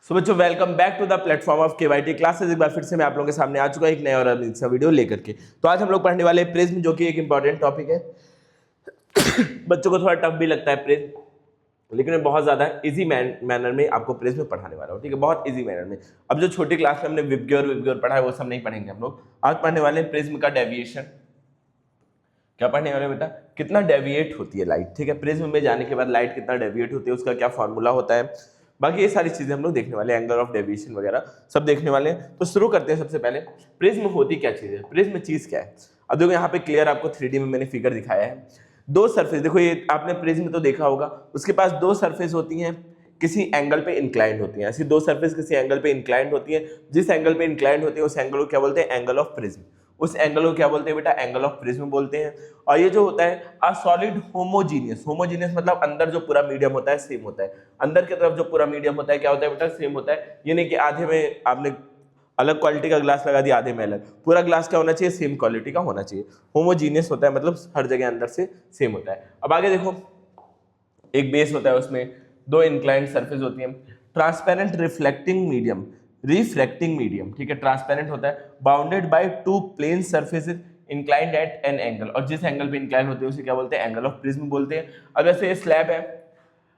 सो बच्चों welcome back to the platform of KYT classes. एक बार फिर से मैं आप लोगों के सामने आ चुका एक नया और अच्छा वीडियो लेकर के। तो आज हम लोग पढ़ने वाले प्रिज्म, जो कि एक इंपॉर्टेंट टॉपिक है। बच्चों को थोड़ा टफ भी लगता है प्रिज्म, लेकिन मैं बहुत ज्यादा इजी मैनर में आपको प्रिज्म पढ़ाने वाला हूँ, ठीक है, बहुत इजी मैनर में। अब जो छोटी क्लास में हमने विबग्योर पढ़ा है वो सब नहीं पढ़ेंगे हम लोग। आज पढ़ने वाले प्रिज्म का डेविएशन। क्या पढ़ने वाले बेटा? कितना डेविएट होती है लाइट, ठीक है। प्रिज्म में जाने के बाद लाइट कितना डेविएट होती है, उसका क्या फॉर्मूला होता है, बाकी ये सारी चीजें हम लोग देखने वाले, एंगल ऑफ डेविएशन वगैरह सब देखने वाले हैं। तो शुरू करते हैं। सबसे पहले प्रिज्म होती क्या चीज है, प्रिज्म चीज क्या है। अब देखो यहाँ पे क्लियर आपको 3D में मैंने फिगर दिखाया है। दो सरफेस, देखो ये आपने प्रिज्म तो देखा होगा, उसके पास दो सरफेस होती हैं, किसी एंगल पे इंक्लाइंड होती हैं। ऐसी दो सरफेस किसी एंगल पे इंक्लाइंड होती है, जिस एंगल पे इंक्लाइंड होती है उस एंगल को क्या बोलते हैं? Angle of prism. उस एंगल को क्या बोलते हैं बेटा? एंगल ऑफ प्रिज्म बोलते हैं। और ये जो होता है अ सॉलिड होमोजीनियस, होमोजीनियस मतलब अंदर जो पूरा मीडियम होता है सेम होता है। अंदर की तरफ जो पूरा मीडियम होता है क्या होता है बेटा? सेम होता है। ये नहीं कि आधे में आपने अलग क्वालिटी का ग्लास लगा दिया, आधे में अलग। पूरा ग्लास क्या होना चाहिए? सेम क्वालिटी का होना चाहिए। होमोजीनियस होता है मतलब हर जगह अंदर से सेम होता है। अब आगे देखो, एक बेस होता है, उसमें दो इंक्लाइंड सरफेस होती है। Transparent reflecting medium, refracting medium, ठीक है, ट्रांसपेरेंट होता है। Bounded by two plane surfaces inclined at an angle, और जिस एंगल पे इंक्लाइन होते हैं उसे क्या बोलते हैं? एंगल ऑफ प्रिज्म बोलते हैं। अब ऐसे ये स्लैब है,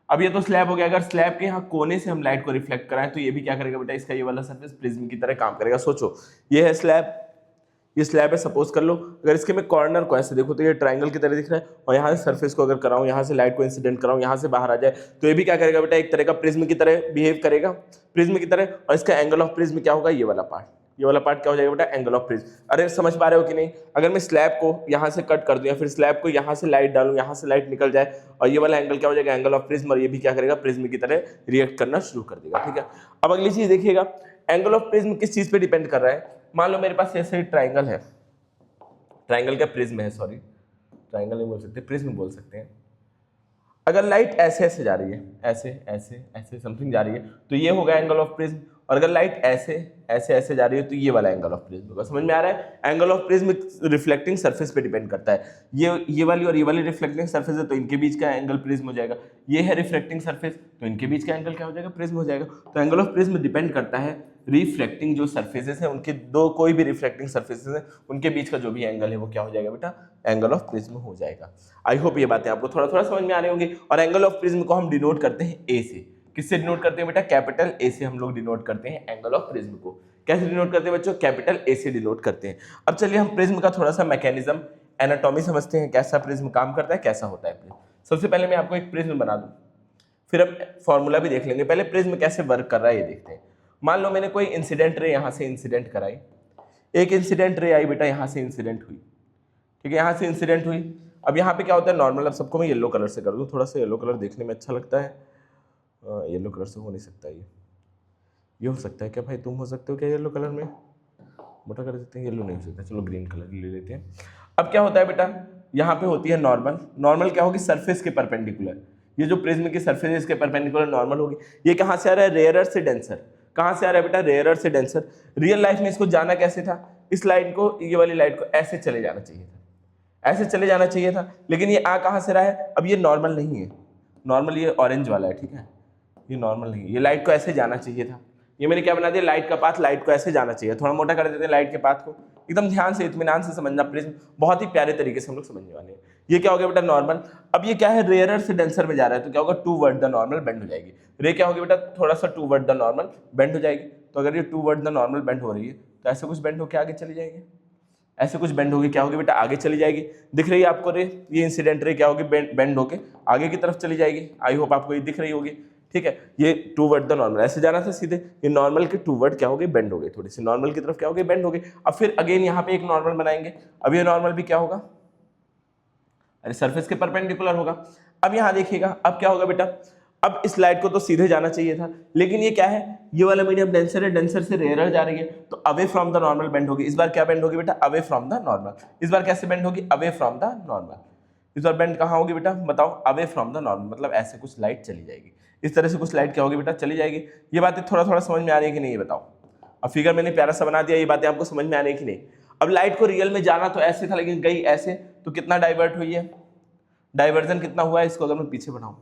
अब ये तो स्लैब हो गया। अगर स्लैब के यहाँ कोने से हम लाइट को रिफ्लेक्ट कराएं तो ये भी क्या करेगा बेटा? इसका ये वाला सरफेस प्रिज्म की तरह काम करेगा। सोचो, ये है स्लैब, ये स्लैब है, सपोज कर लो। अगर इसके मैं कॉर्नर को ऐसे देखो तो ये ट्रायंगल की तरह दिख रहा है, और यहाँ से सरफेस को अगर कराऊं, यहाँ से लाइट को इंसिडेंट कराऊं, यहाँ से बाहर आ जाए, तो ये भी क्या करेगा बेटा? एक तरह का प्रिज्म की तरह बिहेव करेगा, प्रिज्म की तरह। और इसका एंगल ऑफ प्रिज्म क्या होगा? ये वाला पार्ट, ये वाला पार्ट क्या हो जाएगा बेटा? Angle of prism. अरे समझ पा रहे हो कि नहीं? अगर मैं स्लैब को यहाँ से कट कर दूं, या फिर स्लैब को यहाँ से लाइट डालूं, यहाँ से लाइट निकल जाए, और ये वाला एंगल क्या हो जाएगा? Angle of prism. और ये भी क्या करेगा? प्रिज्म की तरह रिएक्ट करना शुरू कर देगा, ठीक है। अब अगली चीज देखिएगा, एंगल ऑफ प्रिज्म किस चीज पे डिपेंड कर रहा है। मान लो मेरे पास ऐसे ट्राइंगल है, ट्राइंगल का प्रिज्म है, सॉरी ट्राइंगल नहीं बोल सकते, प्रिज्म बोल सकते हैं। अगर लाइट ऐसे ऐसे जा रही है, ऐसे ऐसे ऐसे समथिंग जा रही है, तो ये होगा एंगल ऑफ प्रिज्म। और अगर लाइट ऐसे ऐसे ऐसे जा रही है तो ये वाला एंगल ऑफ प्रिज्म होगा। समझ में आ रहा है? Angle of prism reflecting surface पे डिपेंड करता है। ये वाली और ये वाली रिफ्लेक्टिंग सरफेस है, तो इनके बीच का एंगल प्रिज्म हो जाएगा। ये है रिफ्लेक्टिंग सरफेस, तो इनके बीच का एंगल क्या हो जाएगा? प्रिज्म हो जाएगा। तो एंगल ऑफ प्रिज्म डिपेंड करता है रिफ्लेक्टिंग जो सरफेसेस है उनके, दो कोई भी रिफ्लेक्टिंग सरफेसेस है उनके बीच का जो भी एंगल है वो क्या हो जाएगा बेटा? एंगल ऑफ प्रिज्म हो जाएगा। आई होप ये बातें आपको थोड़ा थोड़ा समझ में आ रही होंगी। और एंगल ऑफ प्रिज्म को हम डिनोट करते हैं ए से। किससे डिनोट करते हैं बेटा? कैपिटल ए से हम लोग डिनोट करते हैं एंगल ऑफ प्रिज्म को। कैसे डिनोट करते हैं बच्चों? कैपिटल ए से डिनोट करते हैं। अब चलिए हम प्रिज्म का थोड़ा सा मैकेनिज्म, एनाटॉमी समझते हैं, कैसा प्रिज्म काम करता है, कैसा होता है प्रिज्म। सबसे पहले मैं आपको एक प्रिज्म बना दूं, फिर हम फॉर्मूला भी देख लेंगे। पहले प्रिज्म कैसे वर्क कर रहा है ये देखते हैं। मान लो मैंने कोई इंसिडेंट रे यहाँ से इंसिडेंट कराई, एक इंसिडेंट रे आई बेटा, यहाँ से इंसिडेंट हुई, ठीक है, यहाँ से इंसिडेंट हुई। अब यहाँ पे क्या होता है नॉर्मल, अब सबको मैं येलो कलर से कर दूं, थोड़ा सा येलो कलर देखने में अच्छा लगता है। येलो कलर से हो नहीं सकता, ये हो सकता है क्या भाई? तुम हो सकते हो क्या येलो कलर में? मोटा कर देते हैं, येलो नहीं हो सकता, चलो ग्रीन कलर ले लेते हैं। अब क्या होता है बेटा, यहाँ पे होती है नॉर्मल। नॉर्मल क्या होगी? सरफेस के परपेंडिकुलर। ये जो प्रिज्म की सरफेस है इसके परपेंडिकुलर नॉर्मल होगी। ये कहाँ से आ रहा है? रेयरर से डेंसर। कहाँ से आ रहा है बेटा? रेयरर से डेंसर। रियल लाइफ में इसको जाना कैसे था? इस लाइट को, ये वाली लाइट को ऐसे चले जाना चाहिए था, ऐसे चले जाना चाहिए था, लेकिन ये आ कहाँ से रहा है? अब ये नॉर्मल नहीं है, नॉर्मल ये ऑरेंज वाला है, ठीक है, ये नॉर्मल नहीं है। ये लाइट को ऐसे जाना चाहिए था। ये मैंने क्या बना दिया? लाइट का पाथ लाइट को ऐसे जाना चाहिए। थोड़ा मोटा कर देते हैं लाइट के पाथ को। एकदम ध्यान से, इत्मीनान से समझना प्रिज्म, बहुत ही प्यारे तरीके से हम लोग समझने वाले हैं। ये क्या हो गया बेटा? नॉर्मल। अब ये क्या है? रेयरर से डेंसर में जा रहा है, तो क्या होगा? Toward the normal bend हो जाएगी। रे क्या होगी बेटा? थोड़ा सा toward the normal bend हो जाएगी। तो अगर ये toward the normal bend हो रही है तो ऐसे कुछ बेंड होकर आगे चली जाएगी, ऐसे कुछ बेंड होगी, क्या होगी बेटा? आगे चली जाएगी। दिख रही है आपको रे? ये इंसिडेंट रे क्या होगी? बेंड होके आगे की तरफ चली जाएगी। आई होप आपको ये दिख रही होगी, ठीक है। ये टू वर्ड द नॉर्मल, ऐसे जाना था सीधे, ये नॉर्मल के टू वर्ड क्या हो गई? बेंड हो गई, थोड़ी सी नॉर्मल की तरफ क्या हो गई? बेंड हो गई। अब फिर अगेन यहाँ पे एक नॉर्मल बनाएंगे। अब ये नॉर्मल भी क्या होगा? अरे सरफेस के परपेंडिकुलर होगा। अब यहाँ देखिएगा, अब क्या होगा बेटा? अब इस लाइट को तो सीधे जाना चाहिए था, लेकिन ये क्या है? ये वाला मीडियम डेंसर है, डेंसर से रेयरर जा रही है, तो away from the normal bend होगी। इस बार क्या बेंड होगी बेटा? Away from the normal. इस बार कैसे बेंड होगी? Away from the normal. इस बार बेंड कहाँ होगी बेटा? बताओ। अवे फ्रॉम द नॉर्मल, मतलब ऐसे कुछ लाइट चली जाएगी। इस तरह से कुछ लाइट क्या होगी बेटा? चली जाएगी। ये बातें थोड़ा थोड़ा समझ में आ रही है कि नहीं, ये बताओ। अब फिगर मैंने प्यारा सा बना दिया, ये बातें आपको समझ में आ रही है कि नहीं? अब लाइट को रियल में जाना तो ऐसे था, लेकिन गई ऐसे, तो कितना डाइवर्ट हुई है? डाइवर्जन कितना हुआ है? इसको अगर मैं पीछे बढ़ाऊं,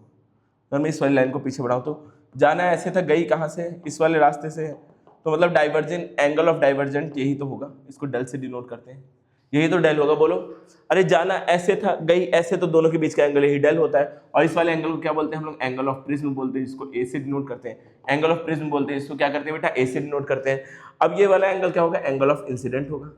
अगर मैं इस वाली लाइन को पीछे बढ़ाऊं तो जाना ऐसे था, गई कहाँ से, इस वाले रास्ते से है, तो मतलब डाइवर्जेंट, एंगल ऑफ डाइवर्जेंट यही तो होगा, इसको डेल से डिनोट करते हैं, यही तो डेल होगा। बोलो, अरे जाना ऐसे था, गई ऐसे, तो दोनों के बीच का एंगल यही डेल होता है। और इस वाले एंगल को क्या बोलते हैं हम लोग, एंगल ऑफ प्रिज्म बोलते हैं, जिसको ए से डिनोट करते हैं। एंगल ऑफ प्रिज्म बोलते हैं, इसको क्या करते हैं बेटा, ए से डिनोट करते हैं। अब ये वाला एंगल क्या होगा, एंगल ऑफ इंसिडेंट होगा,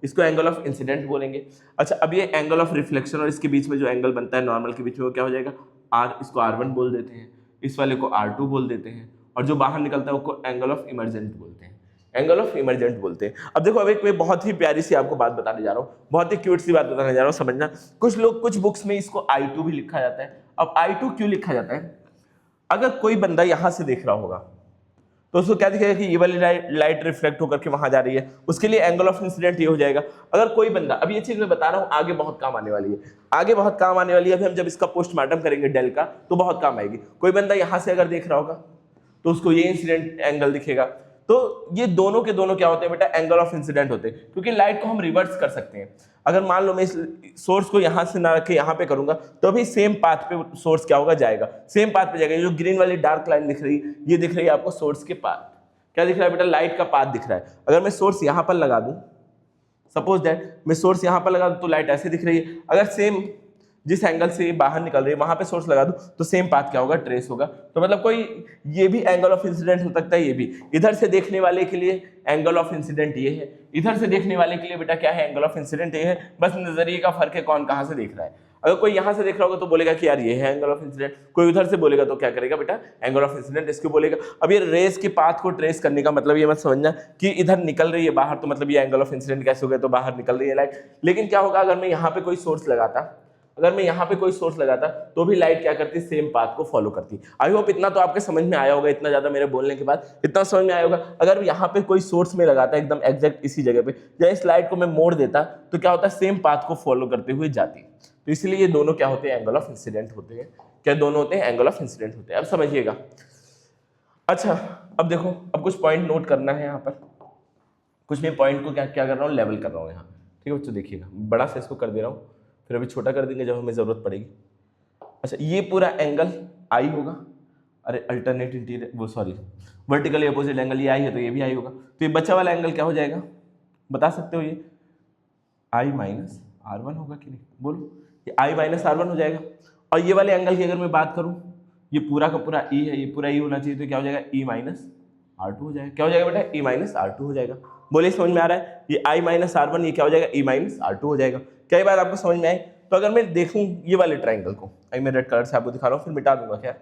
इसको एंगल ऑफ इंसिडेंट बोलेंगे। अच्छा, अब ये एंगल ऑफ रिफ्लेक्शन और इसके बीच में जो एंगल बनता है नॉर्मल के बीच में, वो क्या हो जाएगा, आर, इसको R1 बोल देते हैं, इस वाले को R2 बोल देते हैं, और जो बाहर निकलता है उसको एंगल ऑफ इमरजेंट बोलते हैं, एंगल ऑफ इमरजेंट बोलते हैं। अब देखो, अब एक मैं बहुत ही प्यारी सी आपको बात बताने जा रहा हूँ, बहुत ही क्यूट सी बात बताने जा रहा हूँ, समझना। कुछ लोग, कुछ बुक्स में इसको I2 भी लिखा जाता है। अब I2 क्यों लिखा जाता है, अगर कोई बंदा यहां से देख रहा होगा तो उसको क्या दिखेगा कि ये वाली लाइट रिफ्लेक्ट होकर के वहां जा रही है, उसके लिए एंगल ऑफ इंसिडेंट ये हो जाएगा। अगर कोई बंदा, अब ये चीज मैं बता रहा हूँ आगे बहुत काम आने वाली है, आगे बहुत काम आने वाली है, अभी हम जब इसका पोस्टमार्टम करेंगे डेल का तो बहुत काम आएगी। कोई बंदा यहां से अगर देख रहा होगा तो उसको ये इंसिडेंट एंगल दिखेगा। तो ये दोनों के दोनों क्या होते हैं बेटा, एंगल ऑफ इंसिडेंट होते हैं, क्योंकि लाइट को हम रिवर्स कर सकते हैं। अगर मान लो मैं इस सोर्स को यहां से ना रख के यहां पे करूंगा तो भी सेम पाथ पे सोर्स क्या होगा, जाएगा, सेम पाथ पे जाएगा। ये जो ग्रीन वाली डार्क लाइन दिख रही है, ये दिख रही है आपको सोर्स के पाथ, क्या दिख रहा है बेटा, लाइट का पाथ दिख रहा है। अगर मैं सोर्स यहां पर लगा दूं, सपोज दैट मैं सोर्स यहां पर लगा दूं तो लाइट ऐसे दिख रही है। अगर सेम जिस एंगल से बाहर निकल रही है वहां पे सोर्स लगा दूं तो सेम पाथ क्या होगा, ट्रेस होगा। तो मतलब कोई ये भी एंगल ऑफ इंसिडेंट हो सकता है, ये भी। इधर से देखने वाले के लिए एंगल ऑफ इंसिडेंट ये है, इधर से देखने वाले के लिए बेटा क्या है, एंगल ऑफ इंसिडेंट ये है। बस नजरिए का फर्क है, कौन कहां से देख रहा है। अगर कोई यहां से देख रहा होगा तो बोलेगा कि यार ये है एंगल ऑफ इंसिडेंट, कोई उधर से बोलेगा तो क्या करेगा बेटा, एंगल ऑफ इंसिडेंट इसको बोलेगा। अब ये रेस के पाथ को ट्रेस करने का मतलब ये मत समझना कि इधर निकल रही है बाहर तो मतलब ये एंगल ऑफ इंसिडेंट कैसे हो गया, तो बाहर निकल रही है लाइट। लेकिन क्या होगा, अगर मैं यहाँ पे कोई सोर्स लगाता, अगर मैं यहाँ पे कोई सोर्स लगाता तो भी लाइट क्या करती, सेम पाथ को फॉलो करती। आई होप इतना तो आपके समझ में आया होगा, इतना ज्यादा मेरे बोलने के बाद इतना समझ में आया होगा। अगर यहाँ पे कोई सोर्स में लगाता एकदम एग्जैक्ट इसी जगह पे, या इस लाइट को मैं मोड़ देता तो क्या होता है, सेम पाथ को फॉलो करते हुए जाती। तो इसलिए ये दोनों क्या होते हैं, एंगल ऑफ इंसिडेंट होते हैं। क्या दोनों होते हैं, एंगल ऑफ इंसिडेंट होते हैं। अब समझिएगा। अच्छा, अब देखो, अब कुछ पॉइंट नोट करना है यहाँ पर, कुछ भी पॉइंट को क्या क्या कर रहा हूँ, लेवल कर रहा हूँ यहाँ। ठीक है बच्चों, देखिएगा, बड़ा से इसको कर दे रहा हूँ, फिर अभी छोटा कर देंगे जब हमें जरूरत पड़ेगी। अच्छा, ये पूरा एंगल आई होगा, अरे अल्टरनेट इंटीरियर, वो सॉरी, वर्टिकली अपोजिट एंगल, ये आई है तो ये भी आई होगा। तो ये बचा वाला एंगल क्या हो जाएगा, बता सकते हो, ये आई माइनस R1 होगा कि नहीं, बोलो, ये आई माइनस R1 हो जाएगा। और ये वाले एंगल की अगर मैं बात करूं, ये पूरा का पूरा ई है, ये पूरा ई होना चाहिए, तो क्या हो जाएगा, ई माइनस R2 हो जाएगा। क्या हो जाएगा बेटा, ई माइनस R2 हो जाएगा। बोलिए, समझ में आ रहा है, ये आई माइनस R1, ये क्या हो जाएगा, ई माइनस R2 हो जाएगा। क्या ये बात आपको समझ में आई। तो अगर मैं देखूं ये वाले ट्राइंगल को, अभी मैं रेड कलर से आपको दिखा रहा हूँ, फिर मिटा दूंगा खैर।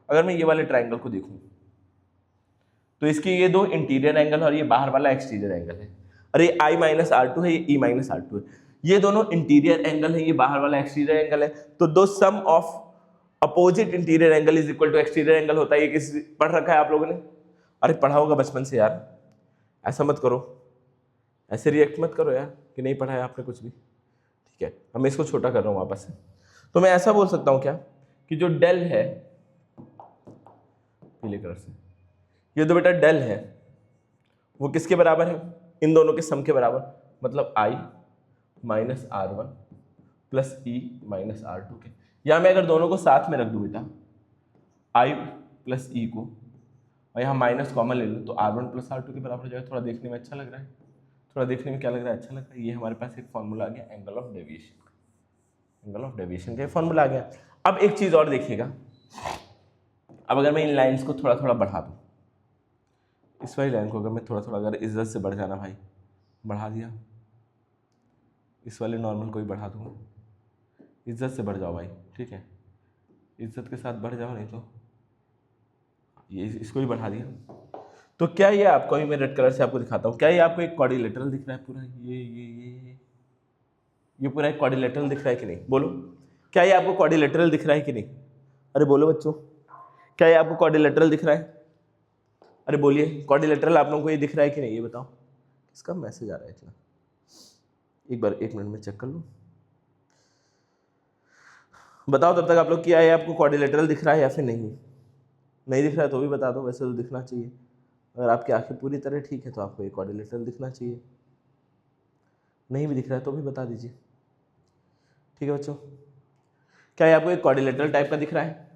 अगर मैं ये वाले ट्राइंगल को देखूं तो इसके ये दो इंटीरियर एंगल और ये बाहर वाला एक्सटीरियर एंगल है। अरे आई माइनस R2 है, ये ई माइनस R2 है, ये दोनों इंटीरियर एंगल है, ये बाहर वाला एक्सटीरियर एंगल है। तो दो sum of opposite interior angle is equal to exterior angle होता है। ये किस पढ़ रखा है आप लोगों ने, अरे पढ़ा होगा बचपन से यार, ऐसा मत करो, ऐसे रिएक्ट मत करो यार कि नहीं पढ़ा है आपने कुछ भी। ठीक है, अब मैं इसको छोटा कर रहा हूँ वापस से। तो मैं ऐसा बोल सकता हूँ क्या कि जो डेल है, पीले कलर से, ये तो बेटा डेल है, वो किसके बराबर है, इन दोनों के सम के बराबर, मतलब I minus R1 plus E minus R2 के। या मैं अगर दोनों को साथ में रख दूं बेटा, I प्लस E को, और यहाँ माइनस कॉमन ले लूँ तो R1 प्लस R2 के बराबर हो जाएगा। थोड़ा देखने में अच्छा लग रहा है, थोड़ा देखने में क्या लग रहा है, अच्छा लग रहा है। ये हमारे पास एक फॉर्मूला आ गया angle of deviation, angle of deviation का फॉर्मूला आ गया। अब एक चीज और देखिएगा, अब अगर मैं इन लाइंस को थोड़ा थोड़ा बढ़ा दूं, इस वाली लाइन को अगर मैं थोड़ा थोड़ा, अगर इज्जत से बढ़ जाना भाई, बढ़ा दिया, इस वाले नॉर्मल को ही बढ़ा दूंगा, इज्जत से बढ़ जाओ भाई, ठीक है, इज्जत के साथ बढ़ जाओ, नहीं तो ये इसको ही बढ़ा दिया। तो क्या ये आपको, मैं रेड कलर से आपको दिखाता हूँ, क्या ये आपको एक क्वाड्रिलेटरल दिख रहा है पूरा, ये पूरा एक क्वाड्रिलेटरल दिख रहा है कि नहीं, बोलो, क्या ये आपको क्वाड्रिलेटरल दिख रहा है कि नहीं, अरे बोलो बच्चों, क्या ये आपको क्वाड्रिलेटरल दिख रहा है, अरे बोलिए, क्वाड्रिलेटरल आप लोगों को ये दिख रहा है कि नहीं, ये बताओ। किसका मैसेज आ रहा है इतना, एक बार 1 मिनट में चेक कर लो, बताओ तब तक आप लोग, क्या है आपको क्वाड्रिलेटरल दिख रहा है या फिर नहीं दिख रहा है तो भी बता दो, वैसे तो दिखना चाहिए। अगर आपकी आंखें पूरी तरह ठीक है तो आपको एक क्वाड्रिलेटरल दिखना चाहिए, नहीं भी दिख रहा है तो भी बता दीजिए। ठीक है बच्चों, क्या ये आपको एक क्वाड्रिलेटरल टाइप का दिख रहा है,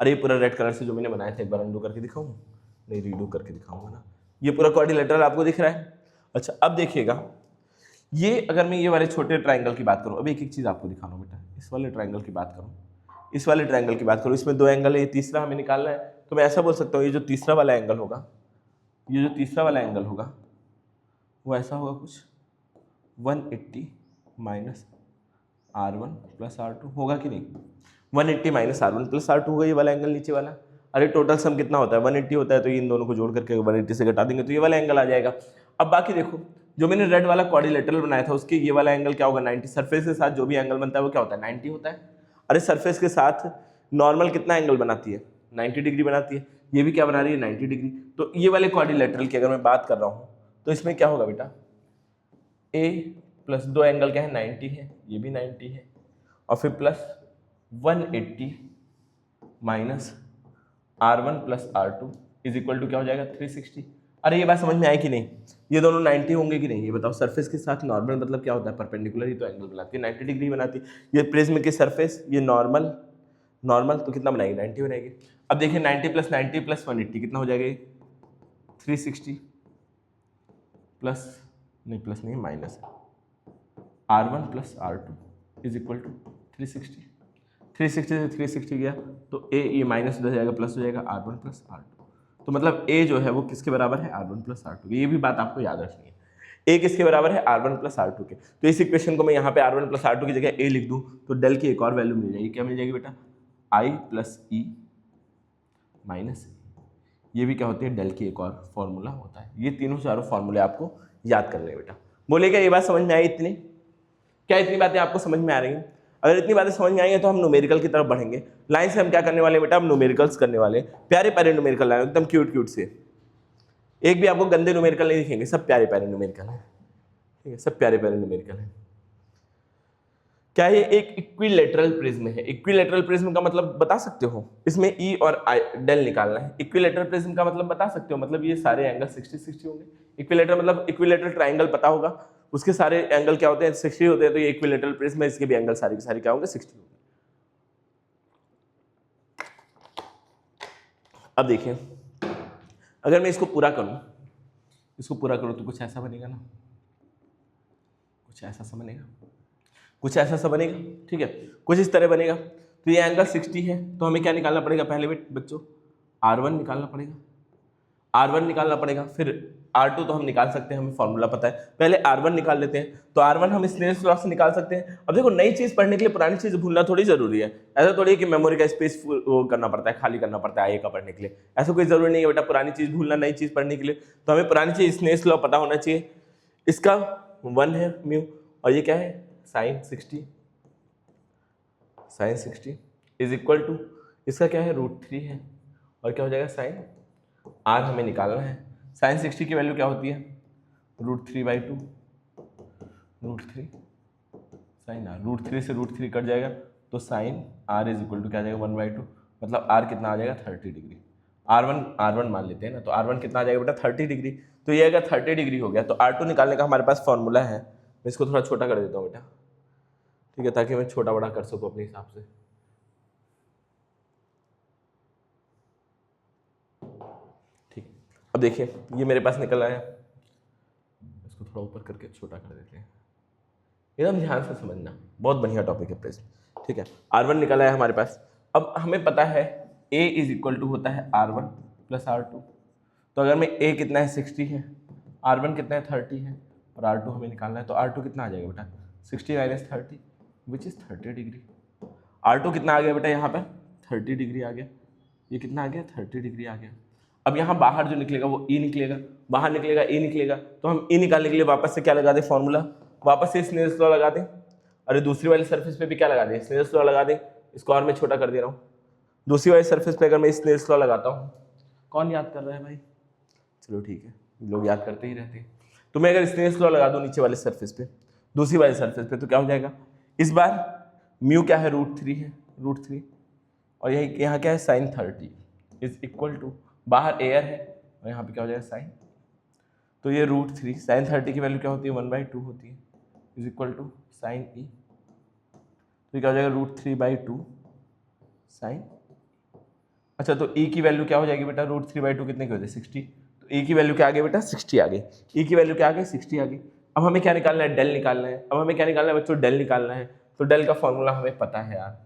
अरे ये पूरा रेड कलर से जो मैंने बनाया था एक बार अनडू करके दिखाऊं? नहीं, रीडू करके दिखाऊंगा ना। ये पूरा क्वाड्रिलेटरल आपको दिख रहा है। अच्छा अब देखिएगा, ये अगर मैं ये वाले छोटे ट्राइंगल की बात करूं, अब एक एक चीज आपको दिखा रहा हूं बेटा। इस वाले ट्राइंगल की बात करूं, इस वाले ट्राइंगल की बात करूं, इसमें 2 एंगल है, ये तीसरा हमें निकालना है। तो मैं ऐसा बोल सकता हूँ, ये जो तीसरा वाला एंगल होगा, ये जो तीसरा वाला एंगल होगा वो ऐसा होगा कुछ 180 माइनस R1 प्लस R2 होगा कि नहीं? 180 माइनस R1 प्लस R2 होगा ये वाला एंगल नीचे वाला। अरे टोटल सम कितना होता है? 180 होता है, तो इन दोनों को जोड़ करके 180 से घटा देंगे तो ये वाला एंगल आ जाएगा। अब बाकी देखो, जो मैंने रेड वाला क्वाड्रिलेटरल बनाया था उसके ये वाला एंगल क्या होगा? 90। सरफेस के साथ जो भी एंगल बनता है वो क्या होता है? 90 होता है। अरे सरफेस के साथ नॉर्मल कितना एंगल बनाती है? 90 डिग्री बनाती है। ये भी क्या बना रही है? 90 डिग्री। तो ये वाले क्वाड्रिलेटरल की अगर मैं बात कर रहा हूँ तो इसमें क्या होगा बेटा? ए प्लस 2 एंगल क्या है? 90 है, ये भी 90 है, और फिर plus 180 minus R1 plus R2 is equal to क्या हो जाएगा? 360। अरे ये बात समझ में आई कि नहीं? ये दोनों 90 होंगे कि नहीं? ये बताओ। सरफेस के साथ नॉर्मल मतलब क्या होता है? परपेंडिकुलर ही तो एंगल बनाती है, 90 डिग्री बनाती है। ये प्रिज्म की सरफेस, ये नॉर्मल, नॉर्मल तो कितना बनाएगी? 90 बनाएगी। अब देखिए 90 प्लस 180 कितना हो जाएगा? 360 प्लस, नहीं प्लस नहीं minus, R1 plus R2 is equal to 360। 360 से 360 गया तो ये माइनस हो जाएगा, प्लस हो जाएगा R1 प्लस R2। तो मतलब ए जो है वो किसके बराबर है? R1 प्लस R2 के। ये भी बात आपको याद रखनी है, ए किसके बराबर है? R1 प्लस R2 के। तो इस इक्वेशन को मैं यहाँ पे R1 प्लस R2 की जगह ए लिख दूँ तो डेल की एक और वैल्यू मिल जाएगी। क्या मिल जाएगी बेटा? I प्लस ई माइनस, ये भी क्या होती है? डेल की एक और फॉर्मूला होता है। ये तीनों चारों फॉर्मूले आपको याद करने हैं बेटा। बोलेगा ये बात समझ में आई इतनी? क्या इतनी बातें आपको समझ में आ रही हैं? अगर इतनी बातें समझ में आई हैं तो हम न्यूमेरिकल की तरफ बढ़ेंगे। लाइन से हम क्या करने वाले हैं बेटा? हम न्यूमेरिकल्स करने वाले हैं, प्यारे प्यारे न्यूमेरिकल लाइन, एकदम क्यूट क्यूट से। एक भी आपको गंदे न्यूमेरिकल नहीं दिखेंगे, सब प्यारे प्यारे न्यूमेरिकल हैं, ठीक है? सब प्यारे प्यारे न्यूमेरिकल हैं। क्या ये एक इक्विलेटरल प्रिज्म है? इक्विलेटरल प्रिज्म का मतलब बता सकते हो? इसमें ई और आई डेल निकालना है। इक्विलेटरल प्रिज्म का मतलब बता सकते हो? मतलब ये सारे एंगल 60-60 होंगे। इक्विलेटरल मतलब इक्विलेटरल ट्राइंगल पता होगा, उसके सारे एंगल क्या होते हैं? 60 होते हैं। तो ये इक्विलेटरल प्रिज्म है, इसके भी एंगल सारे के सारे क्या होंगे? 60 होंगे। अब देखिए, अगर मैं इसको पूरा करूं तो कुछ ऐसा बनेगा ना, कुछ ऐसा सा बनेगा, कुछ ऐसा सा बनेगा, ठीक है? कुछ इस तरह बनेगा। तो ये एंगल 60 है, तो हमें क्या निकालना पड़ेगा? पहले बच्चों R1 निकालना पड़ेगा, R1 निकालना पड़ेगा। फिर R2 तो हम निकाल सकते हैं, हमें फॉर्मूला पता है। पहले R1 निकाल लेते हैं, तो R1 हम स्नेल्स लॉ से निकाल सकते हैं। अब देखो, नई चीज पढ़ने के लिए पुरानी चीज भूलना थोड़ी जरूरी है। ऐसा थोड़ी है कि मेमोरी का स्पेस वो करना पड़ता है, खाली करना पड़ता है आगे का पढ़ने के लिए। ऐसा कोई जरूरी नहीं है बेटा पुरानी चीज भूलना नई चीज पढ़ने के लिए। तो हमें पुरानी चीज स्नेल्स लॉ पता होना चाहिए। इसका 1 है म्यू, और ये क्या है? साइन 60 इज इक्वल टू, इसका क्या है? √3 है, और क्या हो जाएगा? साइन R हमें निकालना है। साइन 60 की वैल्यू क्या होती है? √3/2, √3 साइन R। √3 से √3 कट जाएगा तो sine R is equal to क्या आ जाएगा? 1/2। मतलब R कितना आ जाएगा? 30 डिग्री। R1 मान लेते हैं ना, तो R1 कितना आ जाएगा बेटा? 30 डिग्री। तो ये अगर 30 डिग्री हो गया तो R2 निकालने का हमारे पास फॉर्मूला है। मैं इसको थोड़ा छोटा कर देता हूँ बेटा, ठीक है, ताकि मैं छोटा बड़ा कर सकूँ अपने हिसाब से। ठीक है, अब देखिए ये मेरे पास निकल आया, इसको थोड़ा ऊपर करके छोटा कर देते हैं। एकदम ध्यान से समझना, बहुत बढ़िया टॉपिक है प्रेस, ठीक है? R1 निकल आया हमारे पास। अब हमें पता है A इज इक्वल टू होता है R1 प्लस R2। तो अगर मैं A कितना है? 60 है, R1 कितना है? 30 है, और R2 हमें निकालना है। तो R2 कितना आ जाएगा बेटा? 60 minus 30 which is 30 degree. R2 कितना आ गया बेटा? यहाँ पर 30 डिग्री आ गया। ये कितना आ गया? 30 डिग्री आ गया। अब यहाँ बाहर जो निकलेगा वो E निकलेगा, बाहर निकलेगा E निकलेगा। तो हम E निकालने के लिए वापस से क्या लगा दें? फॉर्मूला। वापस से स्नेल्स लॉ लगा दें। अरे दूसरी वाली सरफेस पे भी क्या लगा दें? स्नेल्स लॉ लगा दें। इसको और मैं छोटा कर दे रहा हूँ। दूसरी वाली सरफेस पे अगर मैं स्नेल्स लॉ लगाता हूँ, कौन याद कर रहा है भाई? चलो ठीक है, लोग याद करते ही रहते हैं। तो मैं अगर स्नेल्स लॉ लगा दूँ नीचे वाले सरफेस पे, दूसरी वाली सरफेस पे, तो क्या हो जाएगा? इस बार म्यू क्या है? √3 है, √3, और यही यहाँ क्या है? साइन 30 इज इक्वल टू, बाहर एयर है और यहाँ पे क्या हो जाएगा? साइन। तो ये √3 साइन 30 की वैल्यू क्या होती है? 1/2 होती है, is equal to sine E। तो क्या हो जाएगा? √3/2 साइन। अच्छा तो e की वैल्यू क्या हो जाएगी बेटा, √3/2 कितने की होती है 60, तो e की वैल्यू क्या आ गई बेटा 60 आ गई, e की वैल्यू क्या आ गई 60 आ गई। अब हमें क्या निकालना है, डेल निकालना है। अब हमें क्या निकालना है बच्चों, डेल निकालना है। तो डेल का फॉर्मूला हमें पता है यार,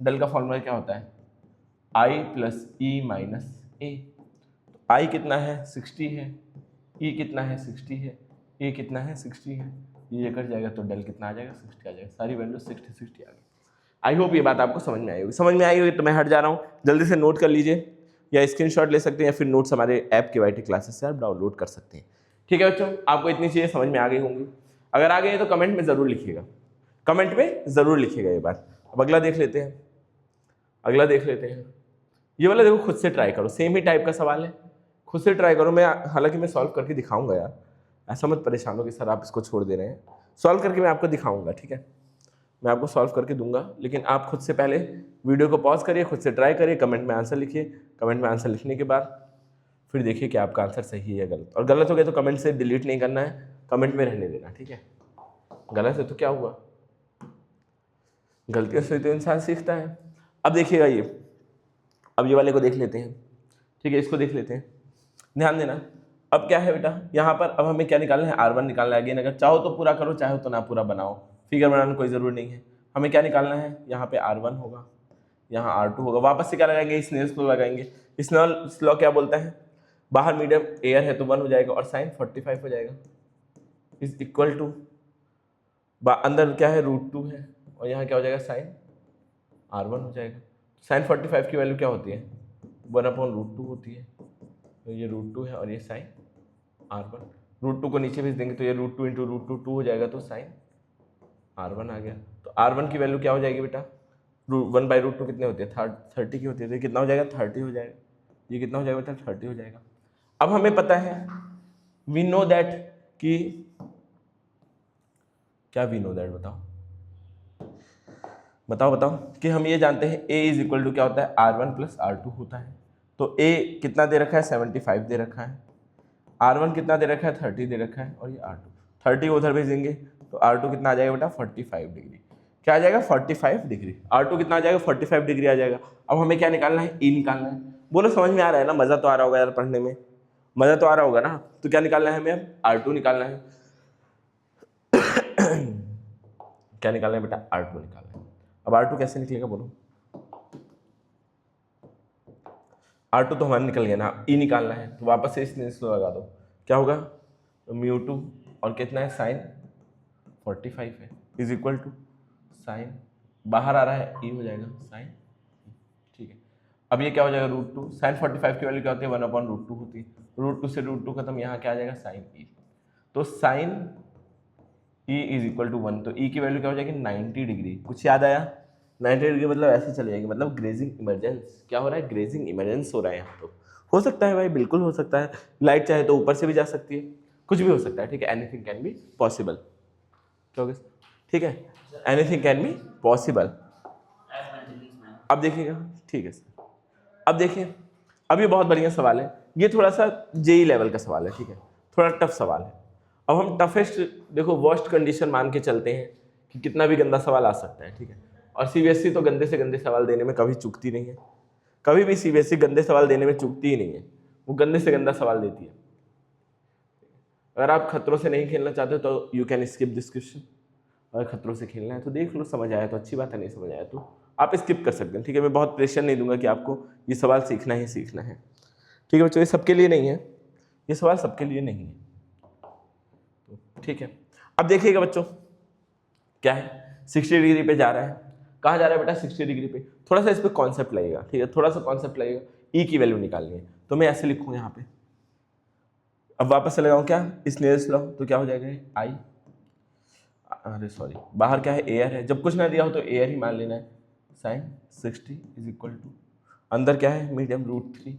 डेल का फॉर्मूला क्या होता है, i plus E minus A. i कितना है 60 है, e कितना है 60 है, a कितना है 60 है, ये कट जाएगा तो डेल कितना आ जाएगा 60 आ जाएगा, सारी वैल्यू 60 आ गई। आई होप ये बात आपको समझ में आई होगी, समझ में आई होगी तो मैं हट जा रहा हूँ, जल्दी से नोट कर लीजिए या स्क्रीनशॉट ले सकते हैं या फिर नोट्स हमारे ऐप KYT क्लासेस से आप डाउनलोड कर सकते हैं। ठीक है बच्चों, आपको इतनी चीज़ें समझ में आ गई होंगी, अगर आ गई तो कमेंट में ज़रूर लिखिएगा, कमेंट में ज़रूर लिखिएगा ये बात। अब अगला देख लेते हैं, अगला देख लेते हैं। ये वाला देखो खुद से ट्राई करो, सेम ही टाइप का सवाल है, खुद से ट्राई करो। मैं हालांकि मैं सॉल्व करके दिखाऊंगा यार, ऐसा मत परेशान हो कि सर आप इसको छोड़ दे रहे हैं, सॉल्व करके मैं आपको दिखाऊंगा, ठीक है, मैं आपको सॉल्व करके दूंगा, लेकिन आप खुद से पहले वीडियो को पॉज करिए, खुद से ट्राई करिए, कमेंट में आंसर लिखिए, कमेंट में आंसर लिखने के बाद फिर देखिए कि आपका आंसर सही है या गलत, और गलत हो गया तो कमेंट से डिलीट नहीं करना है, कमेंट में रहने देना, ठीक है। गलत है तो क्या हुआ, गलतियों से तो इंसान सीखता है। अब देखिएगा ये, अब ये वाले को देख लेते हैं, ठीक है, इसको देख लेते हैं, ध्यान देना। अब क्या है बेटा, यहाँ पर अब हमें क्या निकालना है, R1 निकालना है। अगेन अगर चाहो तो पूरा करो, चाहो तो ना पूरा बनाओ, फिगर बनाने कोई जरूरी नहीं है। हमें क्या निकालना है, यहाँ पे R1 होगा, यहाँ R2 होगा, वापस से क्या लगाएंगे, स्नेल्स लॉ लगाएंगे। स्नेल्स लॉ क्या बोलता है, बाहर मीडियम एयर है तो 1 हो जाएगा और साइन 45 हो जाएगा, इज इक्वल टू अंदर क्या है √2 है और यहाँ क्या हो जाएगा साइन R1 हो जाएगा। साइन 45 की वैल्यू क्या होती है, 1/√2 होती है, तो ये √2 है और ये साइन R1, √2 को नीचे भेज देंगे तो ये √2 × √2 2 हो जाएगा, तो साइन R1 आ गया। तो R1 की वैल्यू क्या हो जाएगी बेटा, 1/√2 कितने होते हैं 30 की होती है, तो कितना हो जाएगा 30 हो जाएगा, ये कितना हो जाएगा बेटा 30 हो जाएगा। अब हमें पता है, वी नो दैट कि क्या वी नो दैट, बताओ बताओ बताओ, कि हम ये जानते हैं A इज इक्वल टू क्या होता है, R1 + R2 होता है। तो A कितना दे रखा है 75 दे रखा है, R1 कितना दे रखा है 30 दे रखा है, और ये R2 30 उधर भेजेंगे तो R2 कितना आ जाएगा बेटा 45 डिग्री, क्या आ जाएगा 45 डिग्री, R2 कितना आ जाएगा 45 डिग्री आ जाएगा। अब हमें क्या निकालना है, E निकालना है। बोलो समझ में आ रहा है ना, मज़ा तो आ रहा होगा यार पढ़ने में, मज़ा तो आ रहा होगा ना। तो क्या निकालना है हमें, R2 निकालना है क्या निकालना है बेटा, R2 निकालना है। अब R2 कैसे निकलेगा बोलो, R2 तो हमारा निकल गया ना, E निकालना है तो वापस से इसको लगा दो, क्या होगा μ2 और कितना है साइन 45 है, इज इक्वल टू साइन, बाहर आ रहा है E हो जाएगा साइन, ठीक है। अब ये क्या हो जाएगा √2, साइन 45 की वैल्यू क्या होती है 1/√2 होती है, √2 से √2 खत्म, यहाँ क्या आ जाएगा साइन E, तो sine E is equal to 1, तो E की वैल्यू क्या हो जाएगी 90 डिग्री। कुछ याद आया, 90 डिग्री मतलब ऐसे चले जाएगी, मतलब ग्रेजिंग इमरजेंस, क्या हो रहा है ग्रेजिंग इमरजेंस हो रहा है यहाँ। तो हो सकता है भाई, बिल्कुल हो सकता है, लाइट चाहे तो ऊपर से भी जा सकती है, कुछ भी हो सकता है, ठीक है, एनीथिंग कैन बी पॉसिबल, क्या होगा, ठीक है, एनीथिंग कैन बी पॉसिबल। अब देखिएगा, ठीक है सर, अब देखिए, अब ये बहुत बढ़िया सवाल है, ये थोड़ा सा JEE लेवल का सवाल है, ठीक है, थोड़ा टफ सवाल है। अब हम टफेस्ट, देखो वर्स्ट कंडीशन मान के चलते हैं कि कितना भी गंदा सवाल आ सकता है, ठीक है, और CBSE तो गंदे से गंदे सवाल देने में कभी चूकती नहीं है, कभी भी CBSE गंदे सवाल देने में चूकती ही नहीं है, वो गंदे से गंदा सवाल देती है। अगर आप खतरों से नहीं खेलना चाहते तो you can skip this question, अगर खतरों से खेलना है तो देख लो, समझ आया तो अच्छी बात है, नहीं समझ आया तो आप स्किप कर सकते हैं, ठीक है। मैं बहुत प्रेशर नहीं दूंगा कि आपको ये सवाल सीखना ही सीखना है, ठीक है बच्चों, ये सबके लिए नहीं है, ये सवाल सबके लिए नहीं है, ठीक है। अब देखिएगा बच्चों, क्या है 60 डिग्री पे जा रहा है, कहाँ जा रहा है बेटा 60 डिग्री पे, थोड़ा सा इस पर कॉन्सेप्ट लगेगा, ठीक है, थोड़ा सा कॉन्सेप्ट लगेगा। E की वैल्यू निकालनी है तो मैं ऐसे लिखूँ यहाँ पे, अब वापस से लगाऊँ क्या स्नेल्स लॉ, तो क्या हो जाएगा I, अरे सॉरी, बाहर क्या है एयर है, जब कुछ ना दिया हो तो एयर ही मान लेना है, साइन 60 इज इक्वल टू अंदर क्या है मीडियम √3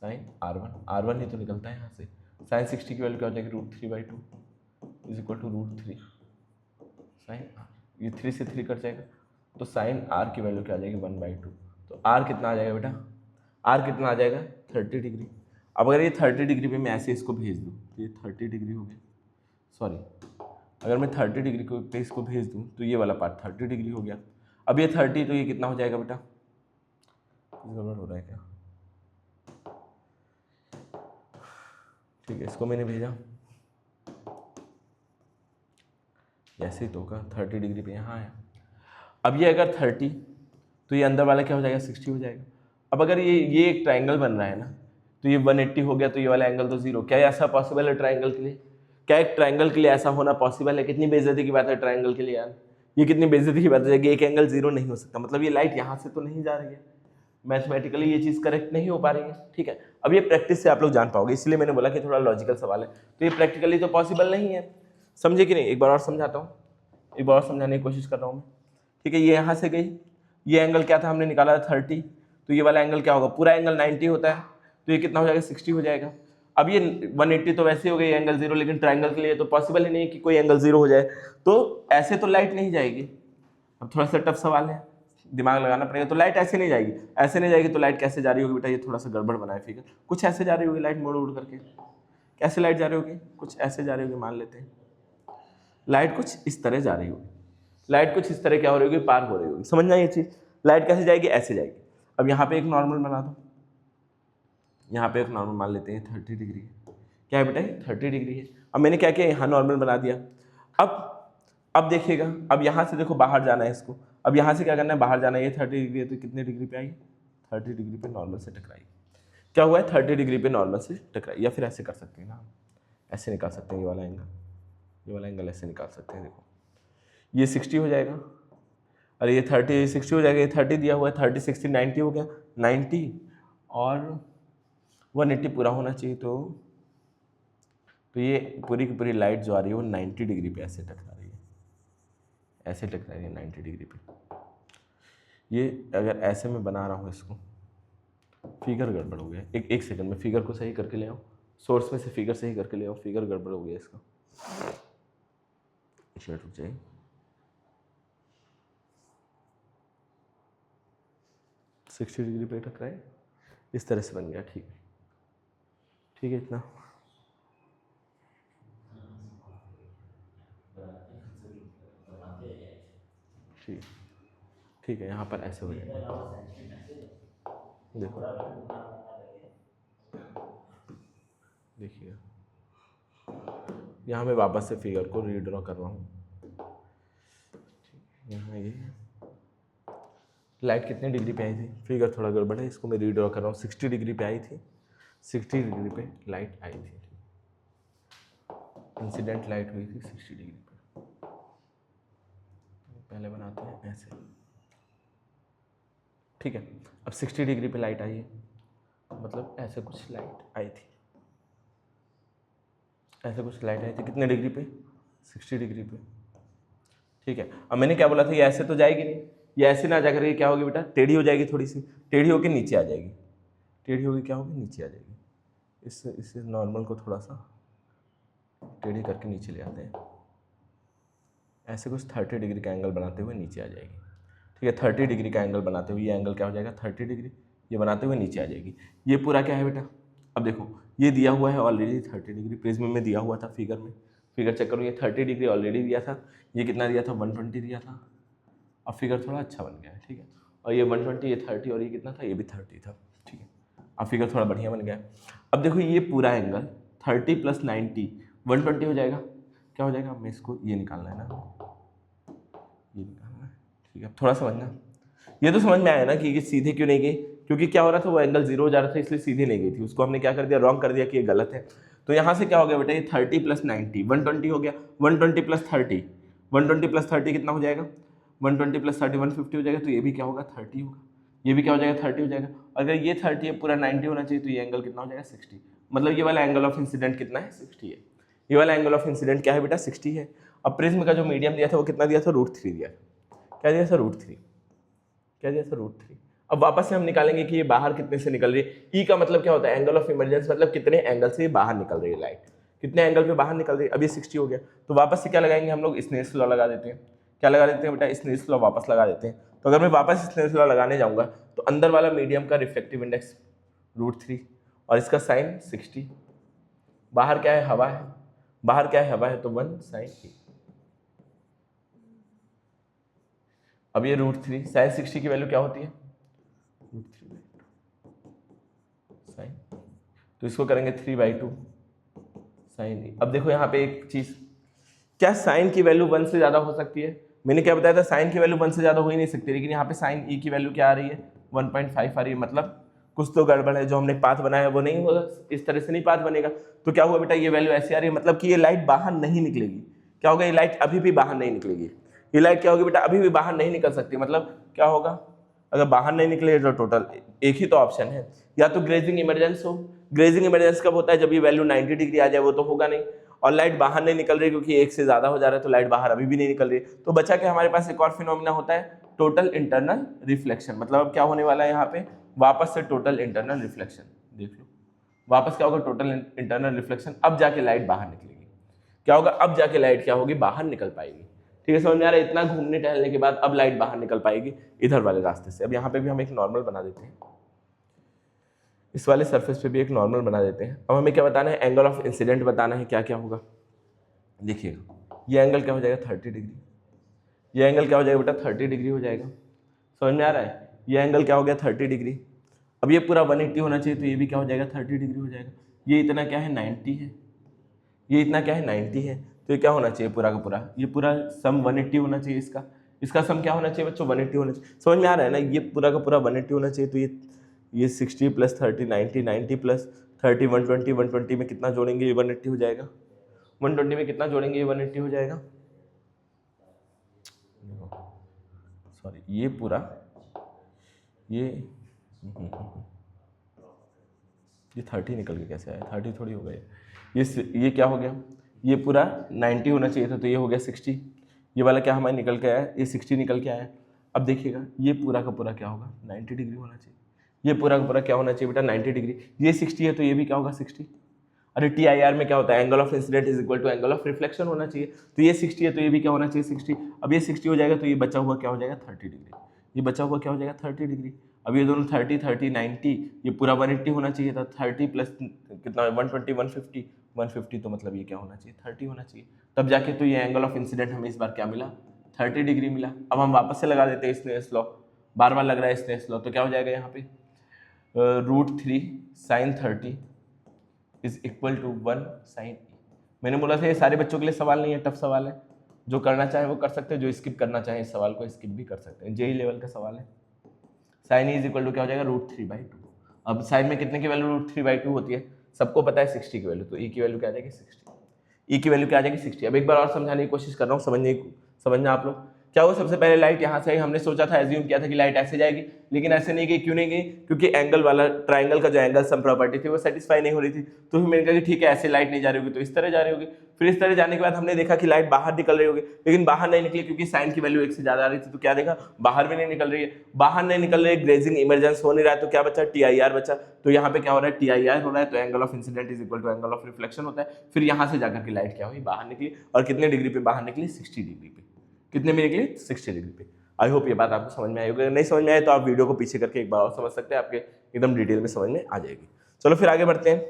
साइन R1 ही तो निकलता है यहाँ से, साइन 60 की वैल्यू क्या हो जाएगी √3/2 is equal to √3 sine R, ये 3 से 3 कट जाएगा, तो साइन R की वैल्यू क्या आ जाएगी 1/2, तो R कितना आ जाएगा बेटा, R कितना आ जाएगा 30 डिग्री। अब अगर ये 30 डिग्री पे मैं ऐसे इसको भेज दूँ तो ये 30 डिग्री हो गया, सॉरी, अगर मैं 30 डिग्री को पे इसको भेज दूँ तो ये वाला पार्ट 30 डिग्री हो गया। अब ये 30 तो ये कितना हो जाएगा बेटा कुछ गड़बड़ हो रहा है क्या? ठीक है, इसको मैंने भेजा, ऐसे ही तो होगा 30 डिग्री पे यहाँ आया। अब ये अगर 30 तो ये अंदर वाला क्या हो जाएगा 60 हो जाएगा। अब अगर ये एक ट्राइंगल बन रहा है ना, तो ये 180 हो गया, तो ये वाला एंगल तो 0। क्या ऐसा पॉसिबल है ट्राइंगल के लिए? क्या एक ट्राइंगल के लिए ऐसा होना पॉसिबल है? कितनी बेइज्जती की बात है ट्राइंगल के लिए यार, ये कितनी बेइज्जती की बात है कि एक एंगल 0 नहीं हो सकता। मतलब ये लाइट यहाँ से तो नहीं जा रही है, मैथमेटिकली ये चीज़ करेक्ट नहीं हो पा रही है। ठीक है, अब ये प्रैक्टिस से आप लोग जान पाओगे, इसलिए मैंने बोला कि थोड़ा लॉजिकल सवाल है, तो ये प्रैक्टिकली तो पॉसिबल नहीं है। समझे कि नहीं? एक बार और समझाता हूँ, एक बार और समझाने की कोशिश कर रहा हूँ मैं। ठीक है, ये यहाँ से गई, ये एंगल क्या था हमने निकाला था 30, तो ये वाला एंगल क्या होगा? पूरा एंगल 90 होता है, तो ये कितना हो जाएगा 60 हो जाएगा। अब ये 180 तो वैसे हो गई एंगल 0, लेकिन ट्राइंगल के लिए तो पॉसिबल ही नहीं कि कोई एंगल 0 हो जाए, तो ऐसे तो लाइट नहीं जाएगी। अब थोड़ा सा टफ सवाल है, दिमाग लगाना पड़ेगा। तो लाइट ऐसे नहीं जाएगी, ऐसे नहीं जाएगी, तो लाइट कैसे जा रही होगी बेटा? ये थोड़ा सा गड़बड़ बनाए फिगर, कुछ ऐसे जा रही होगी लाइट मोड़ उड़ करके। कैसे लाइट जा रही होगी? कुछ ऐसे जा रही होगी, मान लेते हैं लाइट कुछ इस तरह जा रही होगी, लाइट कुछ इस तरह क्या हो रही होगी? पार हो रही होगी। समझना ये चीज़, लाइट कैसे जाएगी? ऐसे जाएगी। अब यहाँ पे एक नॉर्मल बना दो, यहाँ पे एक नॉर्मल मान लेते हैं 30 डिग्री। क्या है बेटा? 30 डिग्री है। अब मैंने क्या किया? यहाँ नॉर्मल बना दिया। अब देखिएगा, अब यहाँ से देखो बाहर जाना है इसको, अब यहाँ से क्या करना है? बाहर जाना है। ये 30 डिग्री है, तो कितने डिग्री पे आई? 30 डिग्री पे नॉर्मल से टकराई। क्या हुआ है? 30 डिग्री पे नॉर्मल से टकराई। या फिर ऐसे कर सकते हैं ना, ऐसे निकाल सकते हैं ये वाला एंगल, ये वाला एंगल ऐसे निकाल सकते हैं। देखो ये 60 हो जाएगा, अरे ये 30 60 हो जाएगा, ये 30 दिया हुआ है, 30 60 90 हो गया, 90 और 180 पूरा होना चाहिए। तो ये पूरी की पूरी लाइट जो आ रही है वो 90 डिग्री पे ऐसे टकरा रही है, ऐसे टकरा रही है 90 डिग्री पे। ये अगर ऐसे में बना रहा हूँ इसको, फिगर गड़बड़ हो गया। एक सेकंड में फिगर को सही करके ले आओ, सोर्स में से फिगर सही करके ले आओ, फिगर गड़बड़ हो गया इसका। रुक जाइए, सिक्सटी डिग्री पे टकराए, इस तरह से बन गया। ठीक है, ठीक है, इतना ठीक, ठीक है। यहाँ पर ऐसे हो जाएगा, देखो देखिए, यहाँ मैं वापस से फिगर को रीड्रॉ कर रहा हूँ। यहाँ ये लाइट कितने डिग्री पे आई थी? फिगर थोड़ा गड़बड़ है, इसको मैं रीड्रॉ कर रहा हूँ। 60 डिग्री पे आई थी, 60 डिग्री पे लाइट आई थी, इंसिडेंट लाइट हुई थी 60 डिग्री पे। पहले बनाते हैं ऐसे, ठीक है। अब 60 डिग्री पे लाइट आई है, मतलब ऐसे कुछ लाइट आई थी, ऐसे कुछ लाइट आई थी। कितने डिग्री पे? 60 डिग्री पे, ठीक है। अब मैंने क्या बोला था, ये ऐसे तो जाएगी नहीं, ये ऐसे ना जाकर के क्या होगी बेटा? टेढ़ी हो जाएगी, थोड़ी सी टेढ़ी होकर नीचे आ जाएगी, टेढ़ी होगी क्या होगी? नीचे आ जाएगी। इससे नॉर्मल को थोड़ा सा टेढ़ी करके नीचे ले आते हैं, ऐसे कुछ 30 डिग्री का एंगल बनाते हुए नीचे आ जाएगी, ठीक है। 30 डिग्री का एंगल बनाते हुए ये एंगल क्या हो जाएगा? 30 डिग्री, ये बनाते हुए नीचे आ जाएगी। ये पूरा क्या है बेटा? अब देखो ये दिया हुआ है ऑलरेडी 30 डिग्री, प्रिज्म में दिया हुआ था फिगर में, फिगर चेक करो, ये 30 डिग्री ऑलरेडी दिया था। ये कितना दिया था? 120 दिया था। अब फिगर थोड़ा अच्छा बन गया है, ठीक है। और ये 120, ये 30 और ये कितना था? ये भी 30 था, ठीक है। अब फिगर थोड़ा बढ़िया बन गया। अब देखो ये पूरा एंगल 30 + 90 120 हो जाएगा। क्या हो जाएगा? हमें इसको ये निकालना है ना, ये निकालना है, ठीक है। थोड़ा समझना, ये तो समझ में आया ना कि ये सीधे क्यों नहीं गई? क्योंकि क्या हो रहा था, वो एंगल 0 हो जा रहा था, इसलिए सीधे नहीं गई थी। उसको हमने क्या कर दिया? रॉन्ग कर दिया कि ये गलत है। तो यहाँ से क्या हो गया बेटा? ये 30 + 90 120 हो गया, 120 + 30 120 + 30 कितना हो जाएगा? 120 + 30 150 हो जाएगा। तो ये भी क्या होगा? 30 होगा। ये भी क्या हो जाएगा? 30 हो जाएगा। अगर ये 30 है, पूरा 90 होना चाहिए, तो ये एंगल कितना हो जाएगा? 60। मतलब ये वाला एंगल ऑफ इंसिडेंट कितना है? 60 है। ये वाला एंगल ऑफ इंसिडेंट क्या है बेटा? 60 है। अब प्रिज्म का जो मीडियम दिया था वो कितना दिया था? √3 दिया। क्या दिया था? √3। क्या दिया था? √3। अब वापस से हम निकालेंगे कि ये बाहर कितने से निकल रही है। ई का मतलब क्या होता है? एंगल ऑफ इमरजेंस, मतलब कितने एंगल से बाहर निकल रही है लाइट, कितने एंगल पे बाहर निकल रही है। अब ये 60 हो गया, तो वापस से क्या लगाएंगे हम लोग? स्नेल्स लॉ लगा देते हैं। क्या लगा देते हैं बेटा? स्नेल्स लॉ वापस लगा देते हैं। तो अगर मैं वापस स्नेल्स लॉ लगाने जाऊंगा तो अंदर वाला मीडियम का रिफ्लेक्टिव इंडेक्स √3 और इसका साइन 60। बाहर क्या है? हवा है। बाहर क्या है? हवा है, तो 1 sin A। अब ये √3 sin 60 की वैल्यू क्या होती है? √3/2। साइन, तो इसको करेंगे 3/2 साइन ई। अब देखो यहाँ पे एक चीज, क्या साइन की वैल्यू 1 से ज्यादा हो सकती है? मैंने क्या बताया था, साइन की वैल्यू 1 से ज्यादा हो ही नहीं सकती, लेकिन यहाँ पे साइन ई की वैल्यू क्या आ रही है 1.5 आ रही है, मतलब कुछ तो गड़बड़ है, जो हमने पाथ बनाया वो नहीं होगा, इस तरह से नहीं पाथ बनेगा। तो क्या हुआ बेटा, ये वैल्यू ऐसी आ रही है, मतलब कि ये लाइट बाहर नहीं निकलेगी। क्या होगा, ये लाइट अभी भी बाहर नहीं निकलेगी। ये लाइट क्या होगी बेटा, अभी भी बाहर नहीं निकल सकती। मतलब क्या होगा, अगर बाहर नहीं निकले तो टोटल एक ही तो ऑप्शन है, या तो ग्रेजिंग इमरजेंस हो। ग्रेजिंग इमरजेंस कब होता है, जब ये वैल्यू 90 डिग्री आ जाए, वो तो होगा नहीं, और लाइट बाहर नहीं निकल रही क्योंकि एक से ज्यादा हो जा रहा है, तो लाइट बाहर अभी भी नहीं निकल रही। तो बचा के हमारे पास एक और फिनोमिना होता है, टोटल इंटरनल रिफ्लेक्शन। मतलब अब क्या होने वाला है यहाँ पे, वापस से टोटल इंटरनल रिफ्लेक्शन। देख लो वापस क्या होगा, टोटल इंटरनल रिफ्लेक्शन। अब जाके लाइट बाहर निकलेगी। क्या होगा, अब जाके लाइट क्या होगी, बाहर निकल पाएगी। ठीक है, समझ में आ रहा है? इतना घूमने टहलने के बाद अब लाइट बाहर निकल पाएगी इधर वाले रास्ते से। अब यहाँ पे भी हम एक नॉर्मल बना देते हैं, इस वाले सरफेस पे भी एक नॉर्मल बना देते हैं। अब हमें क्या बताना है, एंगल ऑफ इंसिडेंट बताना है। क्या क्या होगा देखिएगा, ये एंगल क्या हो जाएगा 30 डिग्री, ये एंगल क्या हो जाएगा बेटा 30 डिग्री हो जाएगा। समझ में आ रहा है? ये एंगल क्या हो गया 30 डिग्री। अब ये पूरा 180 होना चाहिए, तो ये भी क्या हो जाएगा 30 डिग्री हो जाएगा। ये इतना क्या है 90 है, ये इतना क्या है 90 है, तो ये क्या होना चाहिए पूरा का पूरा, ये पूरा सम 180 होना चाहिए। इसका सम क्या होना चाहिए बच्चों, 180 होना चाहिए। समझ में आ रहा है ना? ये पूरा का पूरा 180 होना चाहिए। तो ये 60 + 30 90, 90 + 30 120, 120 में कितना जोड़ेंगे, ये 180 हो जाएगा। 120 में कितना जोड़ेंगे, ये 180 हो जाएगा। सॉरी, ये पूरा ये 30 निकल के कैसे आया, 30 थोड़ी हो गया। ये क्या हो गया, ये पूरा 90 होना चाहिए था, तो ये हो गया 60। ये वाला क्या हमारे निकल के आया, ये 60 निकल के आया। अब देखिएगा, ये पूरा का पूरा क्या होगा 90 डिग्री होना चाहिए। ये पूरा का पूरा क्या होना चाहिए बेटा 90 डिग्री। ये 60 है, तो ये भी क्या होगा 60। अरे TIR में क्या होता है, angle of incident is equal to angle of reflection होना चाहिए। तो ये 60 है, तो ये भी क्या होना चाहिए 60। अब ये 60 हो जाएगा, तो ये बचा हुआ क्या हो जाएगा 30 डिग्री। ये बचा हुआ क्या हो जाएगा 30 डिग्री। अब ये दोनों 30 30 90, ये पूरा 180 होना चाहिए था। 30 प्लस कितना 120 150, 150 तो मतलब ये क्या होना चाहिए 30 होना चाहिए। तब जाके तो ये एंगल ऑफ इंसिडेंट हमें इस बार क्या मिला 30 डिग्री मिला। अब हम वापस से लगा देते हैं स्नेल्स लॉ, बार बार लग रहा है स्नेल्स लॉ, तो क्या हो जाएगा यहाँ पे √3 sin 30 is equal to 1 sin e। मैंने बोला था ये सारे बच्चों के लिए सवाल नहीं है, टफ सवाल है, जो करना चाहे वो कर सकते हैं, जो स्किप करना चाहे इस सवाल को स्किप भी कर सकते हैं, जेई लेवल का सवाल है। sin e is equal to क्या हो जाएगा √3/2। अब साइन में कितने की वैल्यू √3/2 होती है, सबको पता है 60 की वैल्यू, तो e की वैल्यू क्या आ जाएगी 60। e की वैल्यू क्या आ जाएगी 60। अब एक बार और समझाने की कोशिश कर रहा हूँ, समझना आप लोग। क्या हुआ, सबसे पहले लाइट यहाँ से आई, हमने सोचा था एज्यूम किया था कि लाइट ऐसे जाएगी, लेकिन ऐसे नहीं गई। क्यों नहीं गई, क्योंकि एंगल वाला ट्राइंगल का जो एंगल सम प्रॉपर्टी थी वो सेटिस्फाई नहीं हो रही थी। तो फिर मैंने कहा कि ठीक है ऐसे लाइट नहीं जा रही होगी, तो इस तरह जा रही होगी। फिर इस तरह जाने के बाद हमने देखा कि लाइट बाहर निकल रही होगी, लेकिन बाहर नहीं निकली क्योंकि साइन की वैल्यू 1 से ज्यादा आ रही थी। तो क्या देखा, बाहर भी नहीं निकल रही है, बाहर नहीं निकल रही है, ग्रेजिंग इमरजेंस हो नहीं रहा है, तो क्या बचा TIR बचा। तो यहाँ पे क्या हो रहा है TIR हो रहा है, तो angle of incident is equal to angle of reflection होता है। फिर यहाँ से जाकर के लाइट क्या हुई, बाहर निकली, और कितने डिग्री पे बाहर निकली 60 डिग्री पे। कितने में निकली 60 डिग्री पे। आई होप ये बात आपको समझ में आई होगी। नहीं समझ में आए तो आप वीडियो को पीछे करके एक बार और समझ सकते हैं, आपके एकदम डिटेल में समझ में आ जाएगी। चलो फिर आगे बढ़ते हैं,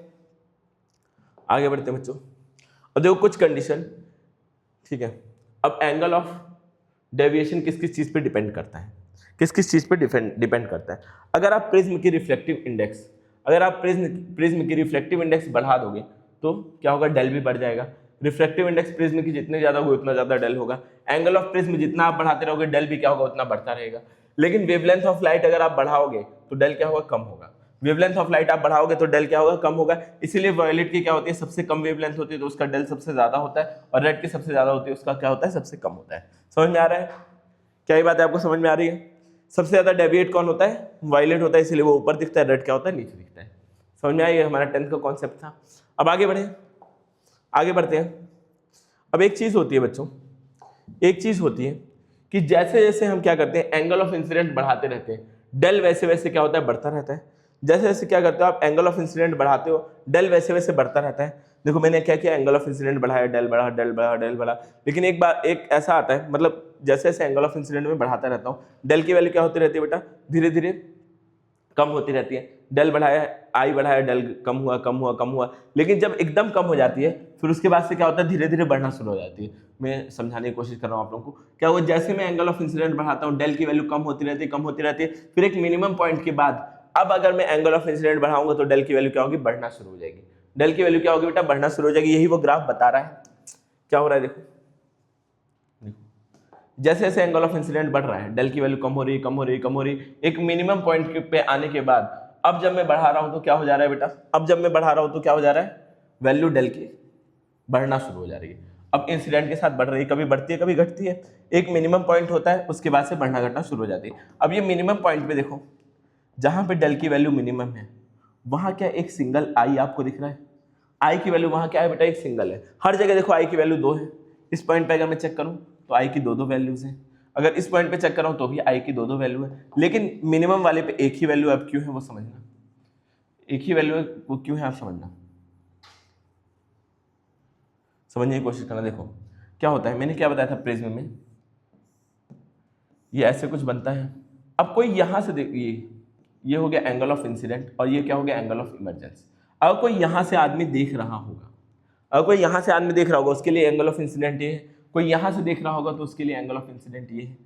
आगे बढ़ते हैं बच्चों। अब देखो कुछ कंडीशन, ठीक है। अब एंगल ऑफ डेविएशन किस किस चीज पे डिपेंड करता है, किस किस चीज पे डिपेंड करता है। अगर आप प्रिज्म की रिफ्लेक्टिव इंडेक्स, अगर आप प्रिज्म की रिफ्लेक्टिव इंडेक्स बढ़ा दोगे तो क्या होगा, डेल भी बढ़ जाएगा। रिफ्लेक्टिव इंडेक्स प्रिज्म की जितने ज्यादा होगी उतना ज्यादा डेल होगा। एंगल ऑफ प्रिज्म जितना आप बढ़ाते रहोगे डेल भी क्या होगा उतना बढ़ता रहेगा। लेकिन वेवलेंथ ऑफ लाइट अगर आप बढ़ाओगे तो डेल क्या होगा, कम होगा। वेवलेंथ ऑफ लाइट आप बढ़ाओगे तो डेल क्या होगा, कम होगा। इसीलिए वायलेट की क्या होती है, सबसे कम वेवलेंथ होती है तो उसका डेल सबसे ज्यादा होता है, और रेड की सबसे ज्यादा होती है उसका क्या होता है, सबसे कम होता है। समझ में आ रहा है, क्या ये बात है आपको समझ में आ रही है। सबसे ज्यादा डेविएट कौन होता है, वायलेट होता है, इसलिए वो ऊपर दिखता है, रेड क्या होता है, नीचे दिखता है। समझ में आई, हमारा 10th का कॉन्सेप्ट था। अब आगे बढ़े, आगे बढ़ते हैं। अब एक चीज होती है बच्चों, एक चीज होती है कि जैसे जैसे हम क्या करते हैं एंगल ऑफ इंसिडेंट बढ़ाते रहते हैं, डेल वैसे वैसे क्या होता है, बढ़ता रहता है। जैसे जैसे क्या करते हो आप एंगल ऑफ इंसिडेंट बढ़ाते हो, डेल वैसे वैसे बढ़ता रहता है। देखो मैंने क्या किया, एंगल ऑफ इंसिडेंट बढ़ाया, डेल बढ़ा, डेल बढ़ा, डेल बढ़ा। लेकिन एक बार एक ऐसा आता है, मतलब जैसे जैसे एंगल ऑफ इंसिडेंट में बढ़ाता रहता हूँ, डेल की वैल्यू क्या होती रहती है बेटा, धीरे धीरे कम होती रहती है। डेल बढ़ाया, आई बढ़ाया, डेल कम हुआ, कम हुआ, कम हुआ। लेकिन जब एकदम कम हो जाती है फिर उसके बाद से क्या होता है, धीरे धीरे बढ़ना शुरू हो जाती है। मैं समझाने की कोशिश कर रहा हूँ आप लोगों को। क्या हुआ, जैसे मैं एंगल ऑफ इंसिडेंट बढ़ाता हूँ डेल की वैल्यू कम होती रहती है, कम होती रहती है। फिर एक मिनिमम पॉइंट के बाद अब अगर मैं एंगल ऑफ इंसिडेंट बढ़ाऊंगा तो डेल की वैल्यू क्या होगी, बढ़ना शुरू हो जाएगी। डेल की वैल्यू क्या होगी बेटा, बढ़ना शुरू हो जाएगी। यही वो ग्राफ बता रहा है। क्या हो रहा है देखो, जैसे जैसे एंगल ऑफ इंसिडेंट बढ़ रहा है डेल की वैल्यू कम हो रही है, कम हो रही है, कम हो रही है। एक मिनिमम पॉइंट पे आने के बाद अब जब मैं बढ़ा रहा हूं तो क्या हो जा रहा है बेटा, अब जब मैं बढ़ा रहा हूं तो क्या हो जा रहा है, वैल्यू डेल की बढ़ना शुरू हो जा रही है। अब इंसिडेंट के साथ बढ़ रही है, कभी बढ़ती है कभी घटती है। एक मिनिमम पॉइंट होता है, उसके बाद से बढ़ना घटना शुरू हो जाती है। अब ये मिनिमम पॉइंट पे देखो, जहां पे डेल की वैल्यू मिनिमम है वहां क्या एक सिंगल आई आपको दिख रहा है। आई की वैल्यू वहां क्या है बेटा, एक सिंगल है। हर जगह देखो आई की वैल्यू 2 है। इस पॉइंट पे अगर मैं चेक करूं तो आई की दो वैल्यूज हैं। अगर इस पॉइंट पे चेक कर रहा हूं तो भी आई की दो वैल्यू है। लेकिन मिनिमम वाले पे एक ही वैल्यू अब क्यों है वो समझना, एक ही वैल्यू है वो क्यों है आप समझना, समझने की कोशिश करना। देखो क्या होता है, मैंने क्या बताया था प्रिज्म में, ये ऐसे कुछ बनता है। अब कोई यहां से देखिए, ये हो गया एंगल ऑफ इंसिडेंट और ये क्या हो गया, एंगल ऑफ इमरजेंस। अगर कोई यहां से आदमी देख रहा होगा, अगर कोई यहां से आदमी देख रहा होगा उसके लिए एंगल ऑफ इंसिडेंट ये है, कोई यहां से देख रहा होगा तो उसके लिए एंगल ऑफ इंसिडेंट ये है।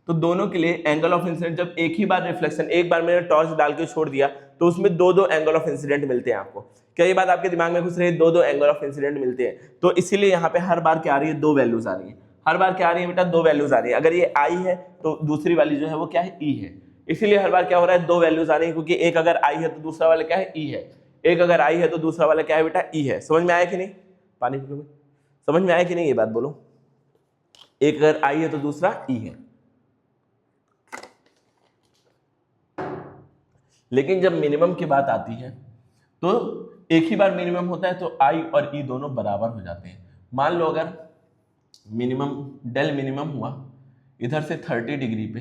तो दोनों के लिए एंगल ऑफ इंसिडेंट, जब एक ही बार रिफ्लेक्शन, एक बार मैंने टॉर्च डाल के छोड़ दिया तो उसमें दो एंगल ऑफ इंसिडेंट मिलते हैं आपको। क्या ये बात आपके दिमाग में घुस रही है, दो एंगल ऑफ इंसिडेंट मिलते हैं। तो इसीलिए यहाँ पे हर बार क्या आ रही है, दो वैल्यूज आ रही है। हर बार क्या आ रही है बेटा, दो वैल्यूज आ रही है। अगर ये आई है तो दूसरी वाली जो है वो क्या है, ई है। इसीलिए हर बार क्या हो रहा है, दो वैल्यूज आ रही है, क्योंकि एक अगर आई है तो दूसरा वाला क्या है, ई है। एक अगर आई है तो दूसरा वाला क्या है बेटा, ई है। समझ में आया कि नहीं, पानी पी लो, समझ में आया कि नहीं ये बात बोलो। एक अगर आई है तो दूसरा ई है। लेकिन जब मिनिमम की बात आती है तो एक ही बार मिनिमम होता है तो आई और ई दोनों बराबर हो जाते हैं। मान लो अगर मिनिमम डेल मिनिमम हुआ इधर से 30 डिग्री पे,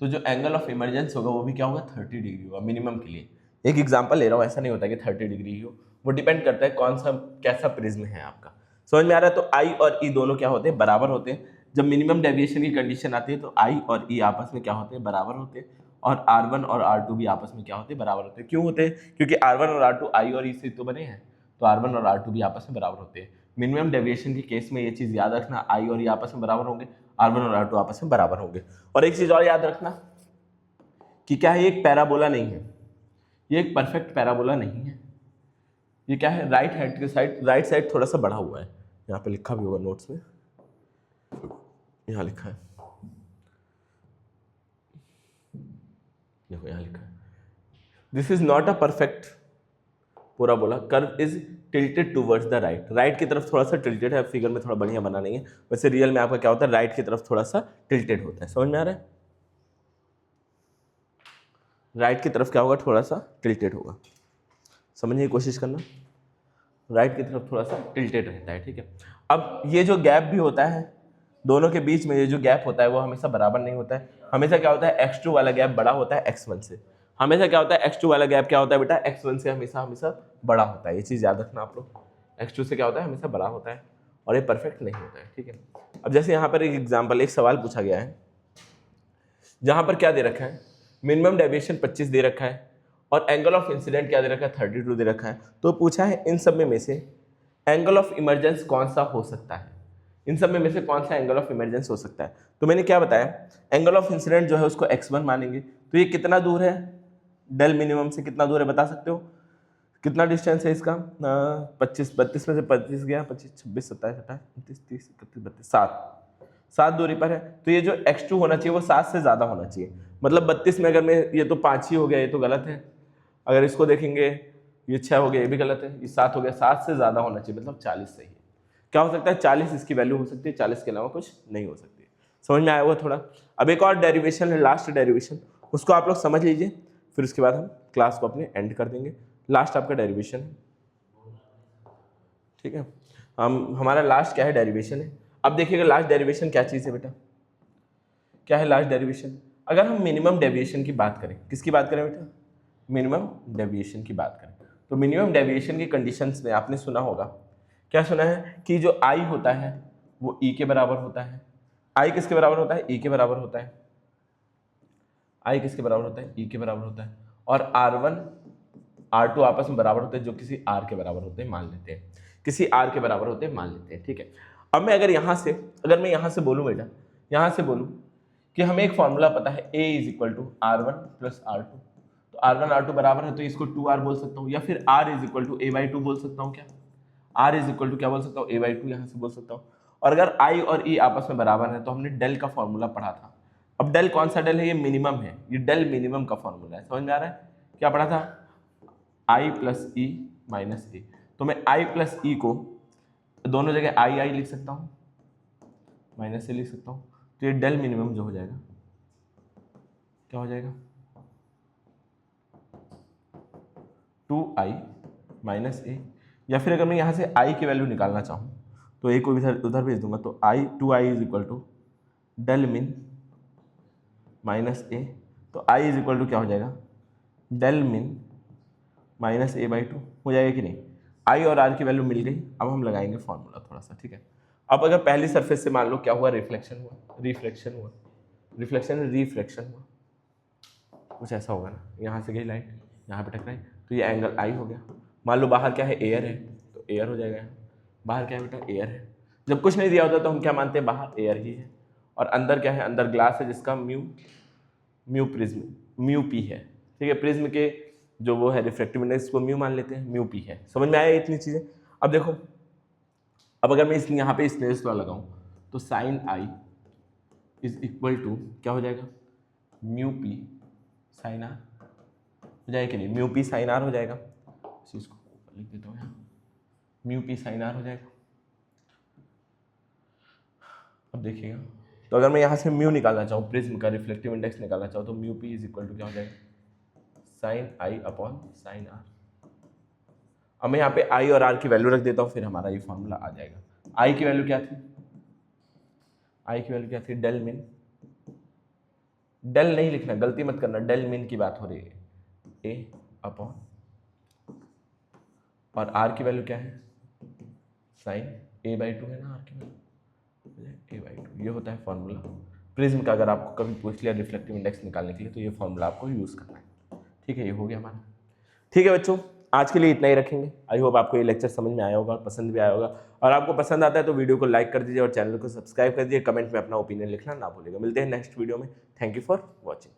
तो जो एंगल ऑफ इमरजेंस होगा वो भी क्या होगा, 30 डिग्री होगा मिनिमम के लिए। एक एग्जांपल ले रहा हूँ, ऐसा नहीं होता कि 30 डिग्री ही हो, वो डिपेंड करता है कौन सा कैसा प्रिज्म है आपका। समझ में आ रहा है। तो आई और ई दोनों क्या होते हैं, बराबर होते हैं। जब मिनिमम डेविएशन की कंडीशन आती है तो आई और ई आपस में क्या होते हैं, बराबर होते हैं। और R1 और R2 भी आपस में क्या होते हैं, बराबर होते हैं। क्यों होते हैं, क्योंकि R1 और R2 आई और ई से तो बने हैं, तो R1 और R2 भी आपस में बराबर होते हैं। मिनिमम डेविएशन के केस में ये चीज याद रखना, आई और ई आपस में बराबर होंगे, R1 और R2 आपस में बराबर होंगे। और एक चीज और याद रखना कि क्या है, ये एक पैराबोला नहीं है, ये एक परफेक्ट पैराबोला नहीं है। ये क्या है, राइट हैंड के साइड, राइट साइड थोड़ा सा बढ़ा हुआ है। यहाँ पे लिखा भी होगा नोट्स में, यहाँ लिखा है, देखो यहाँ लिखा है, this is not a perfect parabola, curve is tilted towards the right. Right की तरफ थोड़ा सा टिल्टेड है, फिगर में थोड़ा बढ़िया बना नहीं है, वैसे रियल में आपका क्या होता है, राइट की तरफ थोड़ा सा टिल्टेड होता है। समझ में आ रहा है, राइट की तरफ क्या होगा, थोड़ा सा टिल्टेड होगा। समझने की कोशिश करना, राइट की तरफ थोड़ा सा टिल्टेड रहता है, ठीक है। अब ये जो गैप भी होता है दोनों के बीच में, ये जो गैप होता है वो हमेशा बराबर नहीं होता है। हमेशा क्या होता है, x2 वाला गैप बड़ा होता है x1 से। हमेशा क्या होता है, x2 वाला गैप क्या होता है बेटा, x1 से हमेशा हमेशा बड़ा होता है। ये चीज़ याद रखना आप लोग, x2 से क्या होता है, हमेशा बड़ा होता है, और ये परफेक्ट नहीं होता है, ठीक है। अब जैसे यहाँ पर एक एग्जाम्पल, एक सवाल पूछा गया है जहाँ पर क्या दे रखा है, मिनिमम डेविएशन 25 दे रखा है और एंगल ऑफ इंसिडेंट क्या दे रखा है, 32 दे रखा है। तो पूछा है इन सब में से एंगल ऑफ इमरजेंस कौन सा हो सकता है, इन सब में से कौन सा एंगल ऑफ इमरजेंस हो सकता है। तो मैंने क्या बताया, एंगल ऑफ इंसिडेंट जो है उसको x1 मानेंगे। तो ये कितना दूर है, डेल मिनिमम से कितना दूर है बता सकते हो, कितना डिस्टेंस है इसका, 25, 32 में से 25 गया, 25, 26, 27, 28, 29, 30, 31, 32, 7 दूरी पर है। तो ये जो x2 होना चाहिए वो 7 से ज़्यादा होना चाहिए। मतलब 32 में अगर मैं, ये तो 5 ही हो गया, ये तो गलत है। अगर इसको देखेंगे ये 6 हो गया, ये भी गलत है। ये 7 हो गया, 7 से ज़्यादा होना चाहिए, मतलब 40 सही है। क्या हो सकता है, 40 इसकी वैल्यू हो सकती है, 40 के अलावा कुछ नहीं हो सकती। समझ में आया होगा थोड़ा। अब एक और डेरिवेशन है, लास्ट डेरिवेशन, उसको आप लोग समझ लीजिए, फिर उसके बाद हम क्लास को अपने एंड कर देंगे। लास्ट आपका डेरिवेशन है, ठीक है। हमारा लास्ट क्या है, डेरिवेशन है। अब देखिएगा लास्ट डेरिवेशन क्या चीज़ है बेटा, क्या है लास्ट डेरिवेशन। अगर हम मिनिमम डेविएशन की बात करें, किसकी बात करें बेटा, मिनिमम डेविएशन की बात करें, तो मिनिमम डेविएशन की कंडीशंस में आपने सुना होगा, क्या सुना है कि जो आई होता है वो ई के बराबर होता है। आई किसके बराबर होता है, ई के बराबर होता है। आई किसके बराबर होता है, ई के बराबर होता है। और R1 R2 आपस में बराबर होते हैं, जो किसी R के बराबर होते हैं मान लेते हैं, किसी R के बराबर होते हैं मान लेते हैं, ठीक है। अब मैं अगर यहाँ से, अगर मैं यहाँ से बोलूँ बेटा, यहाँ से बोलूँ कि हमें एक फॉर्मूला पता है A = R1 + R2, तो R1 R2 बराबर है तो इसको 2R बोल सकता हूँ, या फिर R is equal to A/2 बोल सकता हूँ। क्या R इज इक्वल टू क्या बोल सकता हूँ, A/2 यहाँ से बोल सकता हूँ। और अगर I और E आपस में बराबर है तो हमने डेल का फॉर्मूला पढ़ा था। अब डेल कौन सा डेल है, ये मिनिमम है, ये डेल मिनिमम का फॉर्मूला है, समझ में आ रहा है। क्या पढ़ा था, I plus E minus a. तो मैं I प्लस E को दोनों जगह I लिख सकता हूँ, माइनस से लिख सकता हूँ। तो ये डेल मिनिमम जो हो जाएगा, क्या हो जाएगा, 2I माइनस ए। या फिर अगर मैं यहाँ से I की वैल्यू निकालना चाहूँ तो ए को उधर भेज दूंगा, तो 2I is equal to del min minus a. तो I इज इक्वल टू क्या हो जाएगा, डेल मिन माइनस A/2 हो जाएगा कि नहीं। I और R की वैल्यू मिल गई। अब हम लगाएंगे फॉर्मूला थोड़ा सा, ठीक है। अब अगर पहली सरफेस से मान लो क्या हुआ, रिफ्लेक्शन हुआ, रिफ्लेक्शन हुआ, रिफ्लेक्शन हुआ, कुछ ऐसा होगा ना, यहाँ से गई लाइट, यहाँ पे टकराई, तो ये एंगल I हो गया। मान लो बाहर क्या है, एयर है, तो एयर हो जाएगा। बाहर क्या है बेटा, एयर है। जब कुछ नहीं दिया होता तो हम क्या मानते हैं, बाहर एयर ही है। और अंदर क्या है, अंदर ग्लास है जिसका म्यू प्रिज्म म्यू पी है, ठीक है। प्रिज्म के जो वो है रिफ्रैक्टिव इंडेक्स को म्यू मान लेते हैं, म्यू पी है। समझ में आया इतनी चीजें। अब देखो, अब अगर मैं यहाँ पे स्नेल्स लॉ लगाऊं तो sine i is equal to क्या हो जाएगा, म्यू पी साइन आर हो जाएगा कि नहीं, म्यू पी साइन आर हो जाएगा। इस चीज को लिख देता हूँ यहाँ, म्यू पी साइन आर हो जाएगा। अब देखिएगा, तो अगर मैं यहाँ से म्यू निकालना चाहूँ, प्रिज्म का रिफ्लेक्टिव इंडेक्स निकालना चाहूँ, तो mu p is equal to क्या हो जाएगा, sine i upon sine r. अब मैं यहाँ पे आई और आर की वैल्यू रख देता हूँ, फिर हमारा ये फॉर्मूला आ जाएगा। आई की वैल्यू क्या थी, आई की वैल्यू क्या थी, डेल मिन, डेल नहीं लिखना, गलती मत करना, डेल मिन की बात हो रही है, ए अपॉन, और आर की वैल्यू क्या है, साइन A/2 है ना, आर की वैल्यू A/2। ये होता है फॉर्मूला प्रिज्म का। अगर आपको कभी पूछ लिया रिफ्लेक्टिव इंडेक्स निकालने के लिए तो ये फॉर्मूला आपको यूज करना है, ठीक है। ये हो गया हमारा, ठीक है बच्चों। आज के लिए इतना ही रखेंगे। आई होप आपको ये लेक्चर समझ में आया होगा, पसंद भी आया होगा। और आपको पसंद आता है तो वीडियो को लाइक कर दीजिए और चैनल को सब्सक्राइब कर दीजिए। कमेंट में अपना ओपिनियन लिखना ना भूलिएगा। मिलते हैं नेक्स्ट वीडियो में। Thank you for watching.